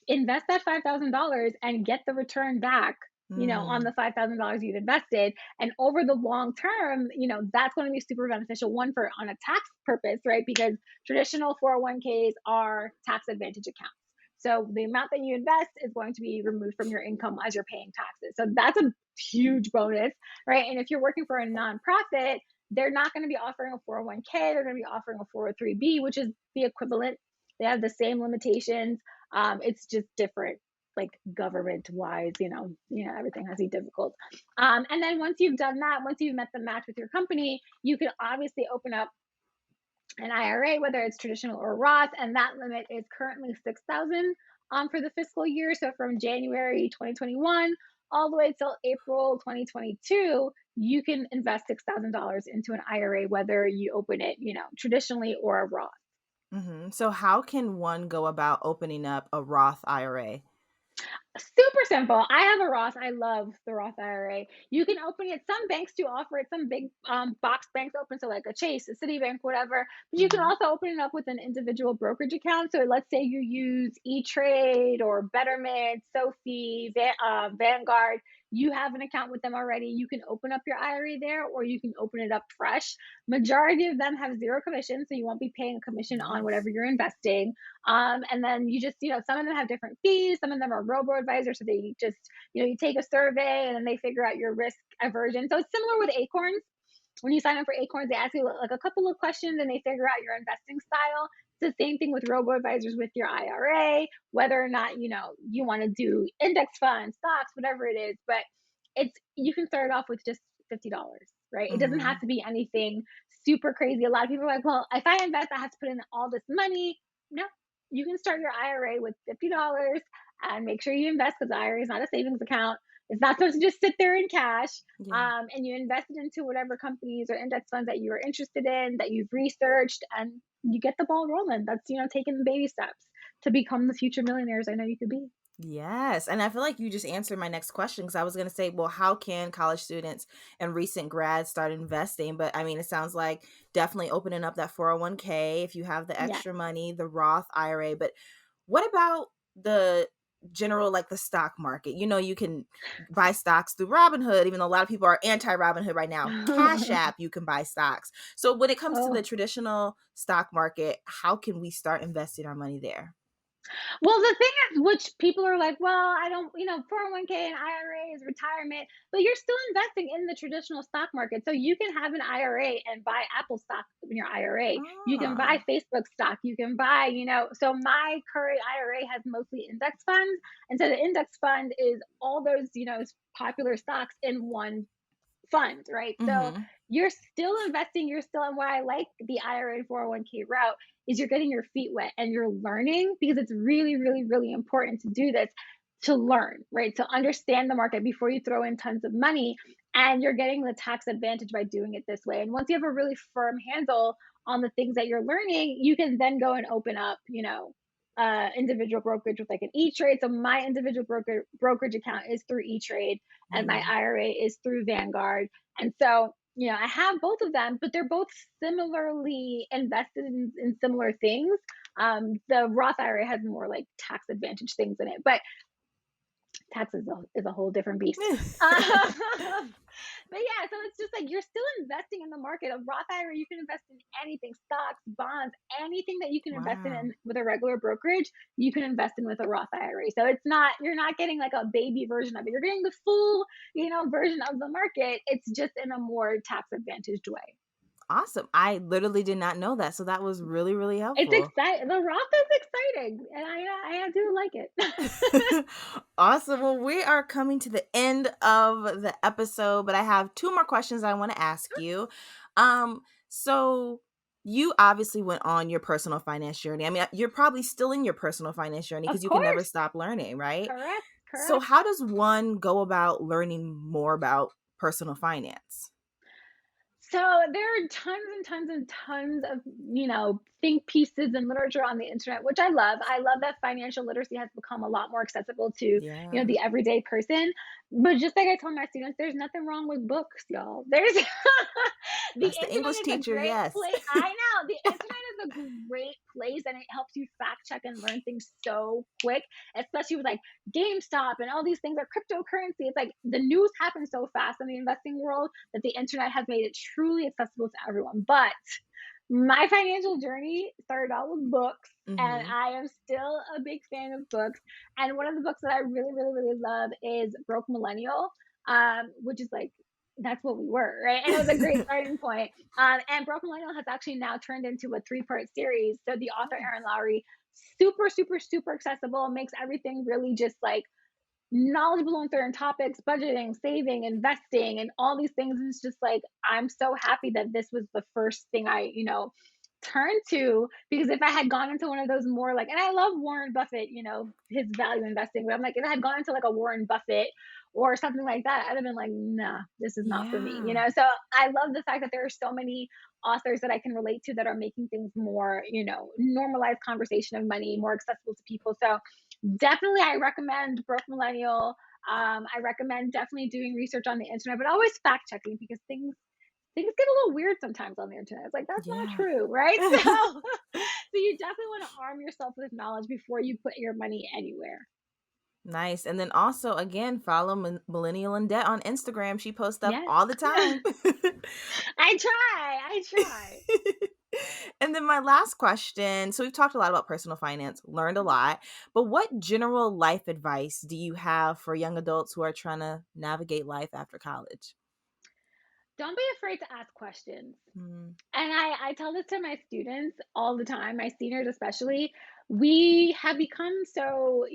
invest that $5,000 and get the return back, on Mm. the $5,000 you've invested. And over the long term, that's going to be super beneficial. One, for on a tax purpose, right? Because traditional 401ks are tax advantage accounts. So the amount that you invest is going to be removed from your income as you're paying taxes. So that's a huge bonus, right? And if you're working for a nonprofit, they're not going to be offering a 401k. They're going to be offering a 403b, which is the equivalent. They have the same limitations. It's just different, like government wise, everything has to be difficult. And then once you've done that, once you've met the match with your company, you can obviously open up an IRA, whether it's traditional or Roth, and that limit is currently 6,000 for the fiscal year. So from January 2021 all the way till April 2022, you can invest $6,000 into an IRA, whether you open it, traditionally or a Roth. Mhm. So how can one go about opening up a Roth IRA? Super simple. I have a Roth. I love the Roth IRA. You can open it. Some banks do offer it. Some big box banks open, so like a Chase, a Citibank, whatever. But you can Mhm. also open it up with an individual brokerage account. So let's say you use E Trade or Betterment, Sophie, Vanguard. You have an account with them already. You can open up your IRA there, or you can open it up fresh. Majority of them have zero commission, so you won't be paying a commission on Nice. whatever you're investing. And then you just, some of them have different fees. Some of them are robo advisors. So they just, you take a survey and then they figure out your risk aversion. So it's similar with Acorns. When you sign up for Acorns, they ask you like a couple of questions and they figure out your investing style. It's the same thing with robo advisors with your IRA, whether or not, you want to do index funds, stocks, whatever it is. But you can start off with just $50, right? It doesn't have Mhm. to be anything super crazy. A lot of people are like, well, if I invest, I have to put in all this money. No, you can start your IRA with $50 and make sure you invest, because the IRA is not a savings account. It's not supposed to just sit there in cash. Yeah. And you invest it into whatever companies or index funds that you are interested in, that you've researched, and you get the ball rolling. That's, taking the baby steps to become the future millionaires I know you could be. Yes, and I feel like you just answered my next question because I was going to say, well, how can college students and recent grads start investing? But I mean, it sounds like definitely opening up that 401k if you have the Yeah. extra money, the Roth IRA. But what about the general, like the stock market? You can buy stocks through Robinhood, even though a lot of people are anti Robinhood right now. Cash App, you can buy stocks. So when it comes to the Oh, traditional stock market, how can we start investing our money there? well, the thing is, which people are like, well, I don't, 401k and IRA is retirement, but you're still investing in the traditional stock market. So you can have an IRA and buy Apple stock in your IRA. You can Ah. buy Facebook stock. You can buy, so my current IRA has mostly index funds. And so the index fund is all those, popular stocks in one fund, right? So Mm-hmm. you're still investing, you're still, and what I like the IRA and 401k route is you're getting your feet wet and you're learning, because it's really, really, really important to do this, to learn, right? To understand the market before you throw in tons of money. And you're getting the tax advantage by doing it this way. And once you have a really firm handle on the things that you're learning, you can then go and open up, individual brokerage with like an E Trade. So my individual brokerage account is through E Trade, and my Mm-hmm. IRA is through Vanguard. And so, I have both of them, but they're both similarly invested in similar things. The Roth IRA has more like tax advantage things in it, but taxes is a whole different beast. But yeah, so it's just like you're still investing in the market. A Roth IRA, you can invest in anything, stocks, bonds, anything that you can invest Wow. in with a regular brokerage, you can invest in with a Roth IRA. So you're not getting like a baby version of it. You're getting the full, version of the market. It's just in a more tax advantaged way. Awesome. I literally did not know that. So that was really, really It's helpful. exciting. The Roth is exciting, and I do like it. Awesome. Well, we are coming to the end of the episode, but I have two more questions I want to ask you. So you obviously went on your personal finance journey. I mean, you're probably still in your personal finance journey Of because you can never course. stop learning, right? Correct, So correct. how does one go about learning more about personal finance? So there are tons and tons and tons of, think pieces and literature on the internet, which I love. I love that financial literacy has become a lot more accessible to, Yeah. the everyday person. But just like I told my students, there's nothing wrong with books, y'all. There's the That's the internet English is a teacher. great Yes. place. I know the internet is a great place and it helps you fact check and learn things so quick, especially with like GameStop and all these things are cryptocurrency. It's like the news happens so fast in the investing world that the internet has made it truly accessible to everyone. But my financial journey started out with books, and Hmm. I am still a big fan of books. And one of the books that I really, really, really love is Broke Millennial, which is like that's what we were, right? And it was a great starting point. And Broke Millennial has actually now turned into a three-part series. So the author Oh, Erin Lowry, super, super, super accessible, makes everything really just like knowledgeable on certain topics, budgeting, saving, investing, and all these things. And it's just like, I'm so happy that this was the first thing I, turned to because if I had gone into one of those more like, and I love Warren Buffett, his value investing, but I'm like, if I had gone into like a Warren Buffett or something like that, I'd have been like, nah, this is not for me, yeah. So I love the fact that there are so many authors that I can relate to that are making things more, normalized conversation of money, more accessible to people. So definitely, I recommend Broke Millennial. I recommend definitely doing research on the internet, but always fact checking because things get a little weird sometimes on the internet. It's like that's not Yeah. true, right? So you definitely want to arm yourself with knowledge before you put your money anywhere. Nice. And then also, again, follow Millennial in Debt on Instagram. She posts stuff Yes, all the time. I try. And then my last question. So we've talked a lot about personal finance, learned a lot, but what general life advice do you have for young adults who are trying to navigate life after college? Don't be afraid to ask questions. Mm, And I tell this to my students all the time, my seniors especially. We have become so,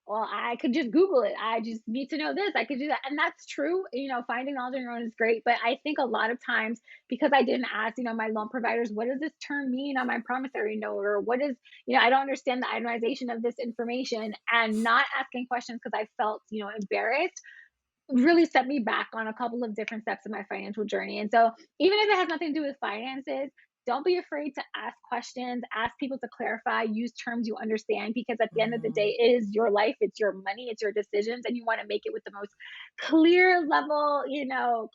well, I could just Google it. I just need to know this. I could do that. And that's true. Finding knowledge on your own is great. But I think a lot of times, because I didn't ask, my loan providers, what does this term mean on my promissory note? Or what is, I don't understand the itemization of this information and not asking questions because I felt, embarrassed really set me back on a couple of different steps in my financial journey. And so, even if it has nothing to do with finances, don't be afraid to ask questions, ask people to clarify, use terms you understand, because at the end of the mm, day, it is your life, it's your money, it's your decisions, and you want to make it with the most clear level,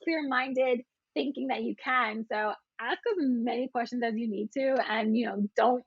clear minded thinking that you can. So, ask as many questions as you need to, and don't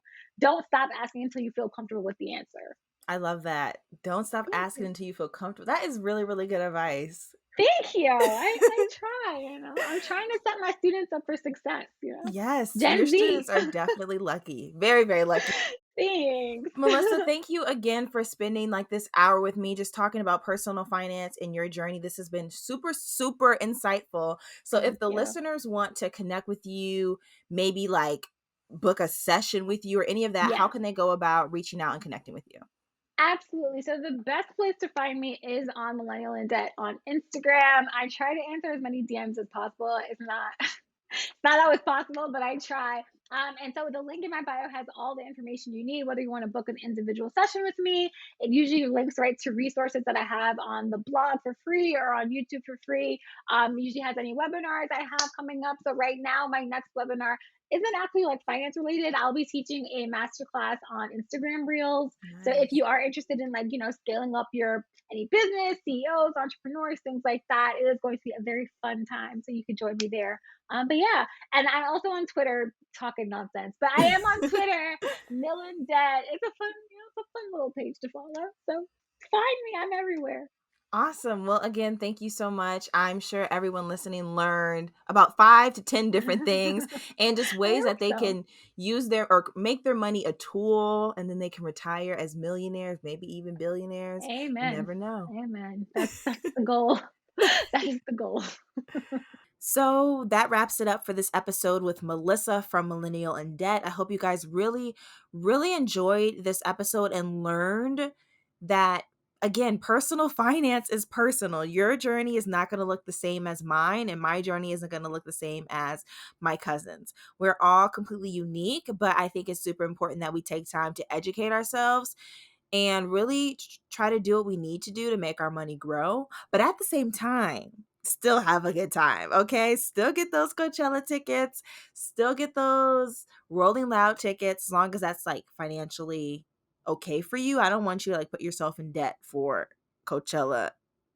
stop asking until you feel comfortable with the answer. I love that. Don't stop Thank asking you. until you feel comfortable. That is really, really good advice. Thank you. I try, I'm trying to set my students up for success, Yes, your Gen Z. students are definitely lucky. Very, very lucky. Thanks. Melissa, thank you again for spending like this hour with me just talking about personal finance and your journey. This has been super, super insightful. So, if Thank the you. listeners want to connect with you, maybe like book a session with you or any of that, how Yeah, can they go about reaching out and connecting with you? absolutely. So the best place to find me is on Millennial in Debt on Instagram. I try to answer as many DMs as possible. It's not not always possible, but I try. And so the link in my bio has all the information you need, whether you want to book an individual session with me. It usually links right to resources that I have on the blog for free or on YouTube for free. It usually has any webinars I have coming up. So right now, my next webinar isn't actually like finance related. I'll be teaching a masterclass on Instagram Reels. So if Nice. you are interested in like, scaling up your any business, CEOs, entrepreneurs, things like that, it is going to be a very fun time. So you can join me there. But yeah, and I'm also on Twitter talking nonsense. But I am on Twitter, Mill and Dead. It's a fun, it's a fun little page to follow. So find me. I'm everywhere. Awesome. Well, again, thank you so much. I'm sure everyone listening learned about 5 to 10 different things and just I ways hope that they so. can use their or make their money a tool and then they can retire as millionaires, maybe even billionaires. You Amen. never know. Amen. That's the goal. That is the goal. So that wraps it up for this episode with Melissa from Millennial in Debt. I hope you guys really, really enjoyed this episode and learned that, again, personal finance is personal. Your journey is not going to look the same as mine, and my journey isn't going to look the same as my cousin's. We're all completely unique, but I think it's super important that we take time to educate ourselves and really try to do what we need to do to make our money grow. But at the same time, still have a good time, okay? Still get those Coachella tickets, still get those Rolling Loud tickets, as long as that's like financially okay for you. I don't want you to like put yourself in debt for Coachella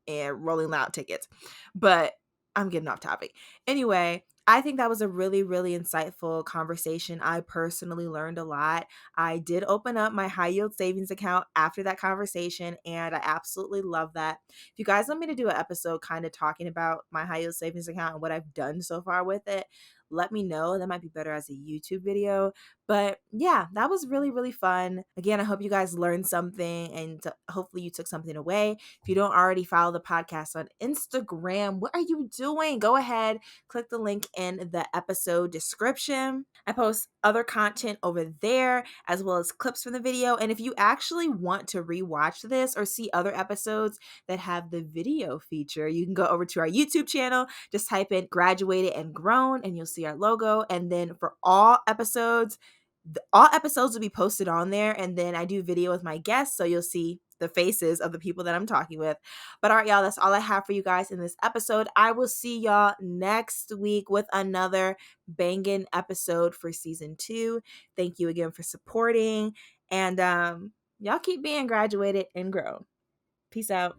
and Rolling Loud tickets. But I'm getting off topic. Anyway, I think that was a really, really insightful conversation. I personally learned a lot. I did open up my high yield savings account after that conversation, and I absolutely love that. If you guys want me to do an episode kind of talking about my high yield savings account and what I've done so far with it, let me know. That might be better as a YouTube video. But yeah, that was really, really fun. Again, I hope you guys learned something and hopefully you took something away. If you don't already follow the podcast on Instagram, what are you doing? Go ahead, click the link in the episode description. I post other content over there as well as clips from the video. And if you actually want to rewatch this or see other episodes that have the video feature, you can go over to our YouTube channel, just type in Graduated and Grown, and you'll see our logo. And then for all episodes will be posted on there. And then I do video with my guests, so you'll see the faces of the people that I'm talking with. But all right, y'all, that's all I have for you guys in this episode. I will see y'all next week with another banging episode for season 2. Thank you again for supporting. And y'all keep being graduated and grown. Peace out.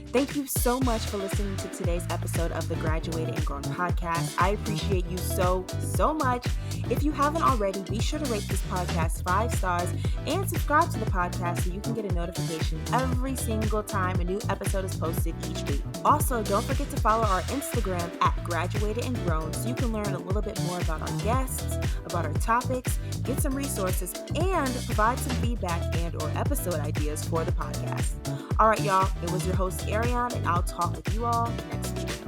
Thank you so much for listening to today's episode of the Graduated and Grown podcast. I appreciate you so, so much. If you haven't already, be sure to rate this podcast 5 stars and subscribe to the podcast so you can get a notification every single time a new episode is posted each week. Also, don't forget to follow our Instagram at Graduated and Grown so you can learn a little bit more about our guests, about our topics, get some resources, and provide some feedback and or episode ideas for the podcast. All right, y'all, it was your host, Ariane, and I'll talk with you all next week.